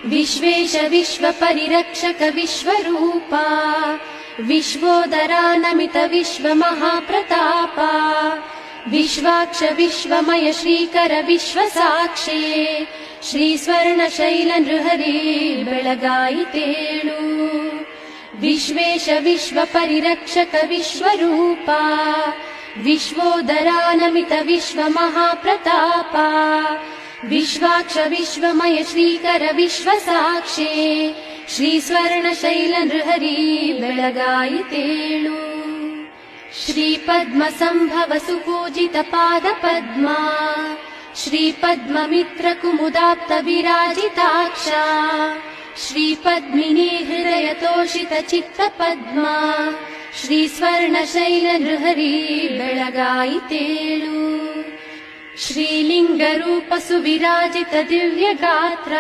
विश्वेश विश्वपरिरक्षक विश्वरूपा विश्वोदरा नमित विश्वमहाप्रतापा विश्वाक्ष विश्वमय श्रीकर विश्वसाक्षी श्रीस्वर्णशैल नृहरि बेळगायितेळु विश्वेश विश्वपरिरक्षक विश्वरूपा विश्वोदरा नमित विश्वमहाप्रतापा विश्वाक्ष विश्वमय श्रीकर विश्वसाक्षी श्रीस्वर्णशैल नृहरि बेळगायितेळु श्रीपद्मसंभव सुपूजित पादपद्मा श्रीपद्ममित्र कुमुदाप्त विराजिताक्षा श्रीपद्मिनी हृदय तोषित चित्तपद्मा श्रीस्वर्णशैल नृहरि बेळगायितेळु श्रीलिंगरूप सुविराजित दिव्यगात्र